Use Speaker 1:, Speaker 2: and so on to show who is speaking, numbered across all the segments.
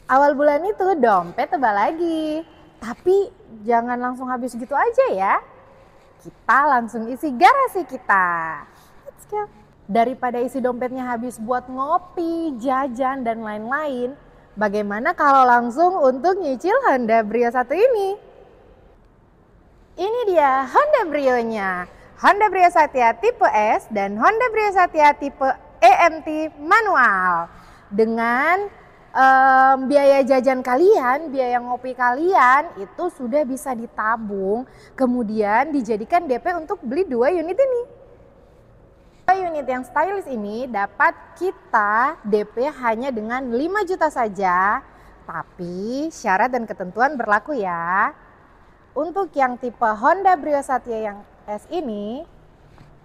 Speaker 1: Awal bulan itu dompet tebal lagi. Tapi jangan langsung habis gitu aja ya. Kita langsung isi garasi kita. Let's go. Daripada isi dompetnya habis buat ngopi, jajan, dan lain-lain, bagaimana kalau langsung untuk nyicil Honda Brio 1 ini? Ini dia Honda Brio-nya. Honda Brio Satya tipe S dan Honda Brio Satya tipe EMT manual. Dengan biaya jajan kalian, biaya ngopi kalian itu sudah bisa ditabung, kemudian dijadikan DP untuk beli 2 unit ini. 2 unit yang stylish ini dapat kita DP hanya dengan 5 juta saja, tapi syarat dan ketentuan berlaku ya. Untuk yang tipe Honda Brio Satya yang S ini,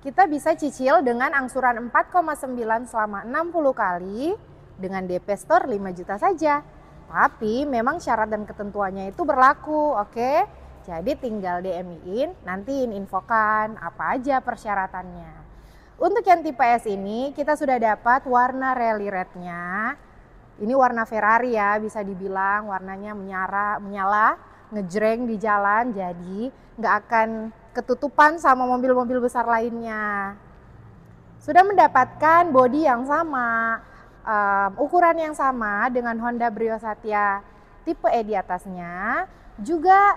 Speaker 1: kita bisa cicil dengan angsuran 4,9 selama 60 kali dengan DP store 5 juta saja. Tapi memang syarat dan ketentuannya itu berlaku, oke? Jadi tinggal DM-in, nanti infokan apa aja persyaratannya. Untuk yang tipe S ini, kita sudah dapat warna rally red-nya. Ini warna Ferrari ya, bisa dibilang warnanya menyala, ngejreng di jalan, jadi nggak akan ketutupan sama mobil-mobil besar lainnya. Sudah mendapatkan bodi yang sama, ukuran yang sama dengan Honda Brio Satya tipe E di atasnya, juga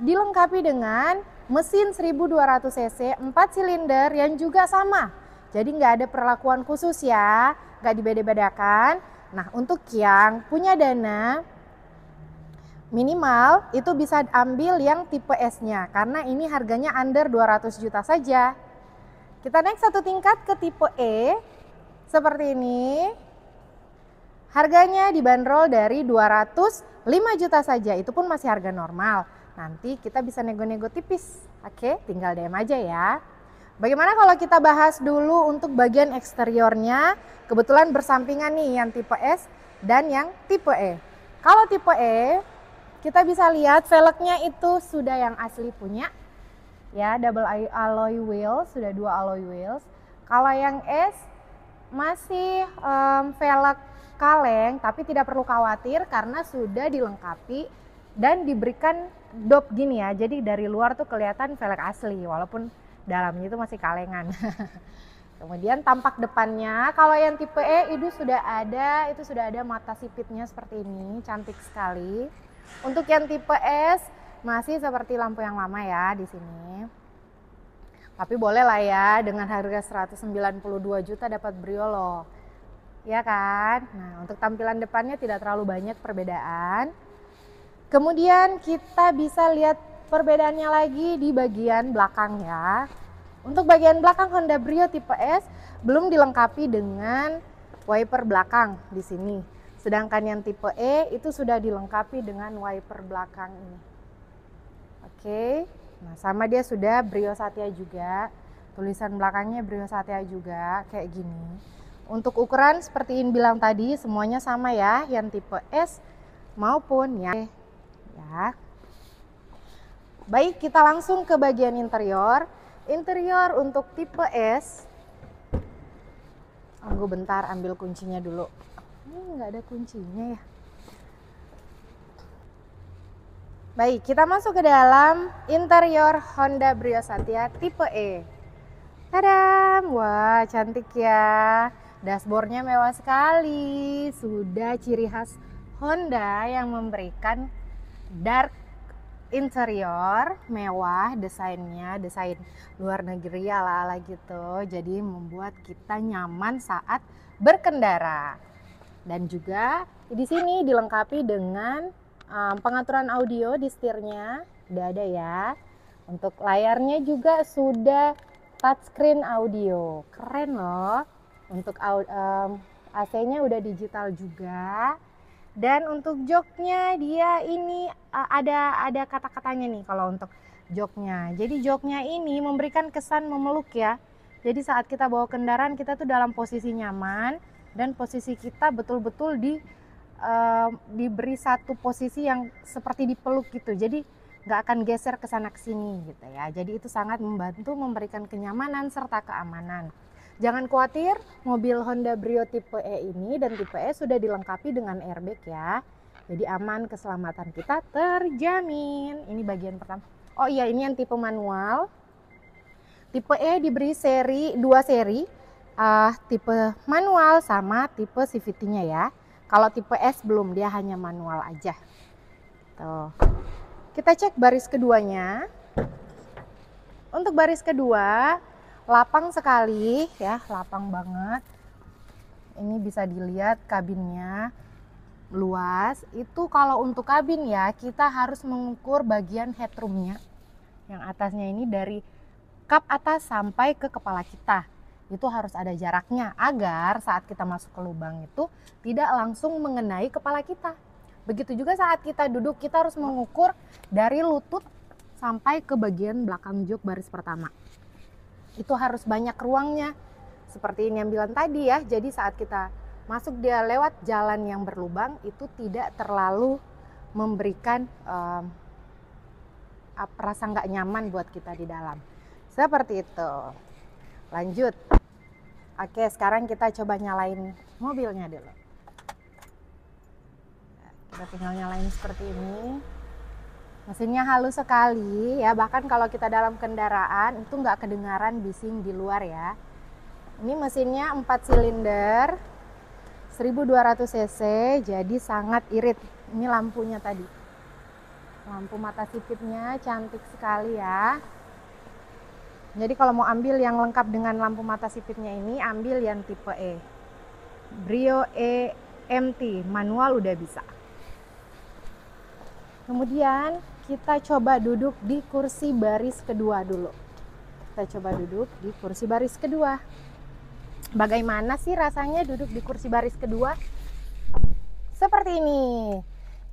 Speaker 1: dilengkapi dengan mesin 1200 cc 4 silinder yang juga sama. Jadi nggak ada perlakuan khusus ya, nggak dibeda-bedakan. Nah, untuk yang punya dana minimal itu bisa ambil yang tipe S-nya karena ini harganya under 200 juta saja. Kita naik satu tingkat ke tipe E seperti ini. Harganya dibanderol dari 205 juta saja, itu pun masih harga normal. Nanti kita bisa nego-nego tipis. Oke, tinggal DM aja ya. Bagaimana kalau kita bahas dulu untuk bagian eksteriornya? Kebetulan bersampingan nih yang tipe S dan yang tipe E. Kalau tipe E, kita bisa lihat velgnya itu sudah yang asli punya. Ya, double alloy wheels, sudah 2 alloy wheels. Kalau yang S masih velg kaleng, tapi tidak perlu khawatir karena sudah dilengkapi dan diberikan dop gini ya. Jadi dari luar tuh kelihatan velg asli walaupun dalamnya itu masih kalengan. Kemudian tampak depannya, kalau yang tipe E itu sudah ada mata sipitnya seperti ini, cantik sekali. Untuk yang tipe S masih seperti lampu yang lama ya di sini. Tapi boleh lah ya, dengan harga 192 juta dapat Brio loh. Ya kan? Nah, untuk tampilan depannya tidak terlalu banyak perbedaan. Kemudian kita bisa lihat perbedaannya lagi di bagian belakang ya. Untuk bagian belakang Honda Brio tipe S belum dilengkapi dengan wiper belakang di sini. Sedangkan yang tipe E itu sudah dilengkapi dengan wiper belakang ini. Oke. Nah, sama dia sudah Brio Satya juga. Tulisan belakangnya Brio Satya juga kayak gini. Untuk ukuran seperti In bilang tadi semuanya sama ya, yang tipe S maupun yang E ya. Baik, kita langsung ke bagian interior. Interior untuk tipe S. Tunggu bentar, ambil kuncinya dulu. Ini nggak ada kuncinya ya. Baik, kita masuk ke dalam interior Honda Brio Satya tipe E. Tadam, wah cantik ya. Dashboardnya mewah sekali. Sudah ciri khas Honda yang memberikan dark interior mewah, desainnya desain luar negeri ala-ala gitu. Jadi membuat kita nyaman saat berkendara. Dan juga di sini dilengkapi dengan pengaturan audio di setirnya, udah ada ya. Untuk layarnya juga sudah touchscreen audio, keren loh. Untuk AC-nya udah digital juga. Dan untuk joknya dia ini ada kata-katanya nih kalau untuk joknya. Jadi joknya ini memberikan kesan memeluk ya. Jadi saat kita bawa kendaraan kita tuh dalam posisi nyaman dan posisi kita betul-betul diberi satu posisi yang seperti dipeluk gitu. Jadi nggak akan geser ke sana ke sini gitu ya. Jadi itu sangat membantu memberikan kenyamanan serta keamanan. Jangan khawatir, mobil Honda Brio tipe E ini dan tipe E sudah dilengkapi dengan airbag ya. Jadi aman, keselamatan kita terjamin. Ini bagian pertama. Oh iya, ini yang tipe manual. Tipe E diberi dua seri, tipe manual sama tipe CVT-nya ya. Kalau tipe S belum, dia hanya manual aja. Tuh. Kita cek baris keduanya. Untuk baris kedua, lapang sekali ya, lapang banget. Ini bisa dilihat kabinnya luas. Itu kalau untuk kabin ya, kita harus mengukur bagian headroomnya. Yang atasnya ini dari kap atas sampai ke kepala kita. Itu harus ada jaraknya agar saat kita masuk ke lubang itu tidak langsung mengenai kepala kita. Begitu juga saat kita duduk, kita harus mengukur dari lutut sampai ke bagian belakang jok baris pertama. Itu harus banyak ruangnya. Seperti ini yang bilang tadi ya, jadi saat kita masuk dia lewat jalan yang berlubang itu tidak terlalu memberikan rasa nggak nyaman buat kita di dalam. Seperti itu. Lanjut. Oke, sekarang kita coba nyalain mobilnya dulu. Kita tinggal nyalain seperti ini. Mesinnya halus sekali ya, bahkan kalau kita dalam kendaraan itu nggak kedengaran bising di luar ya. Ini mesinnya 4 silinder 1200 cc, jadi sangat irit. Ini lampunya tadi. Lampu mata sipitnya cantik sekali ya. Jadi kalau mau ambil yang lengkap dengan lampu mata sipitnya ini, ambil yang tipe E. Brio EMT, manual udah bisa. Kemudian kita coba duduk di kursi baris kedua dulu. Kita coba duduk di kursi baris kedua. Bagaimana sih rasanya duduk di kursi baris kedua? Seperti ini.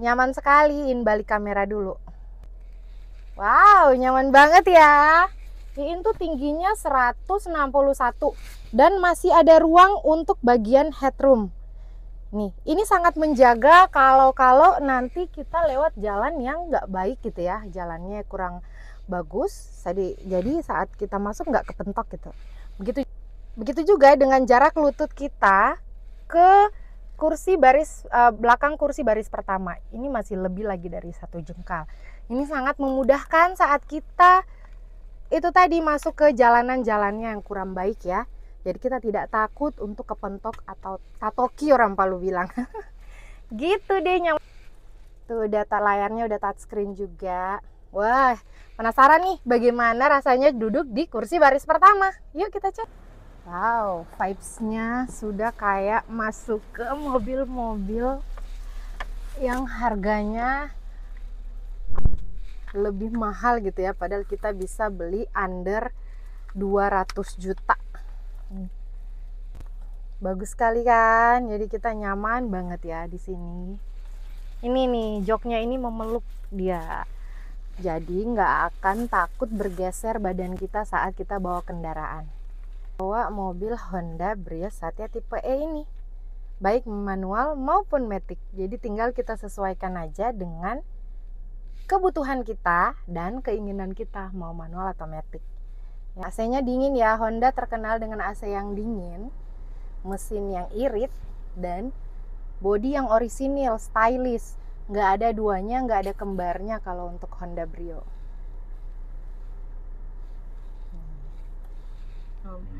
Speaker 1: Nyaman sekali. Balik kamera dulu. Wow, nyaman banget ya. Ini tuh tingginya 161 dan masih ada ruang untuk bagian headroom. Nih, ini sangat menjaga kalau nanti kita lewat jalan yang nggak baik gitu ya, jalannya kurang bagus. Jadi saat kita masuk nggak kepentok gitu. Begitu juga dengan jarak lutut kita ke kursi baris belakang kursi baris pertama. Ini masih lebih lagi dari 1 jengkal. Ini sangat memudahkan saat kita itu tadi masuk ke jalanan-jalannya yang kurang baik ya. Jadi kita tidak takut untuk kepentok atau tatoki orang Palu bilang. Gitu deh nyaman. Tuh data layarnya udah touchscreen juga. Wah, penasaran nih bagaimana rasanya duduk di kursi baris pertama. Yuk kita cek. Wow, vibes-nya sudah kayak masuk ke mobil-mobil yang harganya lebih mahal gitu ya, padahal kita bisa beli under 200 juta. Bagus sekali kan, jadi kita nyaman banget ya di sini. Ini nih joknya ini memeluk dia, jadi nggak akan takut bergeser badan kita saat kita bawa kendaraan. Bawa mobil Honda Brio Satya tipe E ini, baik manual maupun matic. Jadi tinggal kita sesuaikan aja dengan kebutuhan kita dan keinginan kita mau manual atau matic. AC-nya dingin ya, Honda terkenal dengan AC yang dingin, mesin yang irit, dan bodi yang orisinil, stylish. Nggak ada duanya, nggak ada kembarnya kalau untuk Honda Brio.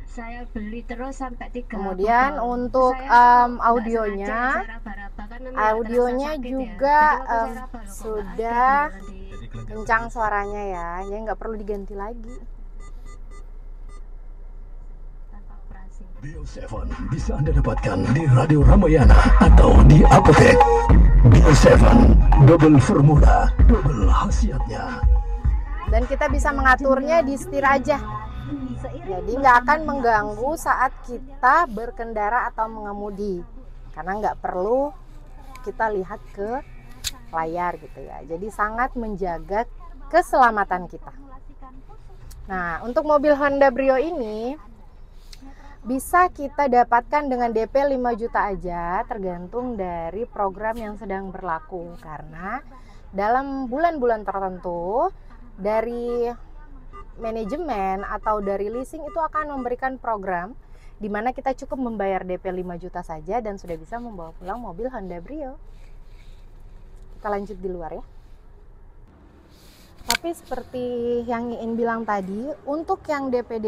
Speaker 2: Saya beli terus sampai 3
Speaker 1: Kemudian
Speaker 2: botol.
Speaker 1: untuk audionya juga sudah kencang suaranya ya, jadi nggak perlu diganti lagi.
Speaker 3: Bio 7 bisa Anda dapatkan di Radio Ramayana atau di apotek. Bio 7 double formula, double khasiatnya.
Speaker 1: Dan kita bisa mengaturnya di setir aja. Jadi nggak akan mengganggu saat kita berkendara atau mengemudi, karena nggak perlu kita lihat ke layar gitu ya. Jadi sangat menjaga keselamatan kita. Nah, untuk mobil Honda Brio ini bisa kita dapatkan dengan DP 5 juta aja, tergantung dari program yang sedang berlaku. Karena dalam bulan-bulan tertentu dari manajemen atau dari leasing itu akan memberikan program di mana kita cukup membayar DP 5 juta saja dan sudah bisa membawa pulang mobil Honda Brio. Kita lanjut di luar ya. Tapi seperti yang Iin bilang tadi, untuk yang DP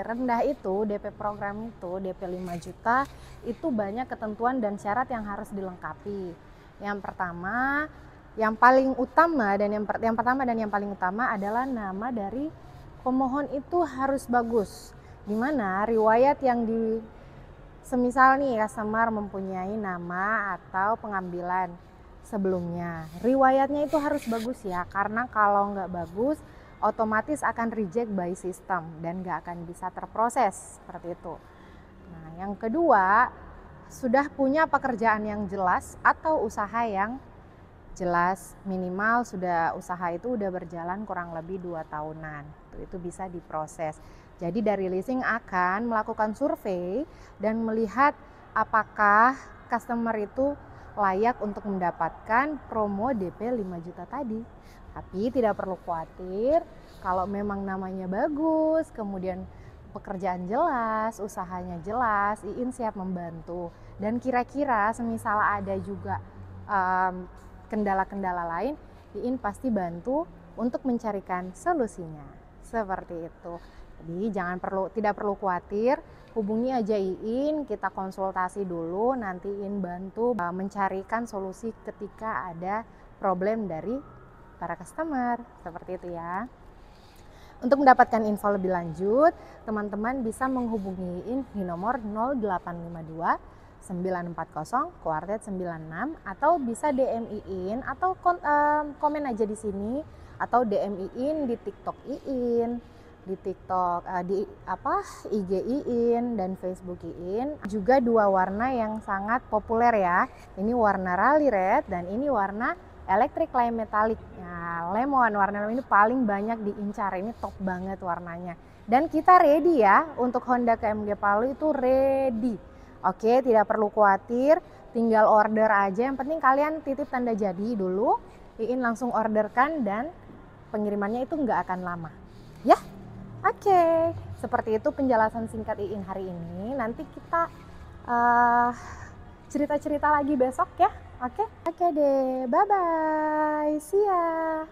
Speaker 1: rendah itu, DP program itu, DP 5 juta, itu banyak ketentuan dan syarat yang harus dilengkapi. Yang pertama, yang paling utama dan yang paling utama adalah nama dari pemohon itu harus bagus. Dimana riwayat yang semisal nih customer mempunyai nama atau pengambilan sebelumnya, riwayatnya itu harus bagus ya, karena kalau nggak bagus otomatis akan reject by system dan nggak akan bisa terproses seperti itu. Nah, yang kedua, sudah punya pekerjaan yang jelas atau usaha yang jelas, minimal sudah usaha itu udah berjalan kurang lebih 2 tahunan, itu bisa diproses. Jadi dari leasing akan melakukan survei dan melihat apakah customer itu layak untuk mendapatkan promo DP 5 juta tadi. Tapi tidak perlu khawatir, kalau memang namanya bagus, kemudian pekerjaan jelas, usahanya jelas, Iin siap membantu. Dan kira-kira semisal ada juga kendala-kendala lain, Iin pasti bantu untuk mencarikan solusinya. Seperti itu. Jadi tidak perlu khawatir, hubungi aja Iin, kita konsultasi dulu, nanti Iin bantu mencarikan solusi ketika ada problem dari para customer, seperti itu ya. Untuk mendapatkan info lebih lanjut, teman-teman bisa menghubungi Iin di nomor 0852 940 kuartet 96 atau bisa DM Iin atau komen aja di sini atau DM Iin di TikTok Iin, di TikTok IG Iin dan Facebook Iin. Juga 2 warna yang sangat populer ya. Ini warna Rally Red dan ini warna Electric Lime Metallic. Nah, lemon warna ini paling banyak diincar. Ini top banget warnanya. Dan kita ready ya untuk Honda KMG Palu itu ready. Oke, tidak perlu khawatir, tinggal order aja. Yang penting kalian titip tanda jadi dulu. Iin langsung orderkan dan pengirimannya itu nggak akan lama. Ya? Oke, seperti itu penjelasan singkat Iin hari ini. Nanti kita cerita-cerita lagi besok ya. Oke deh, bye-bye, see ya.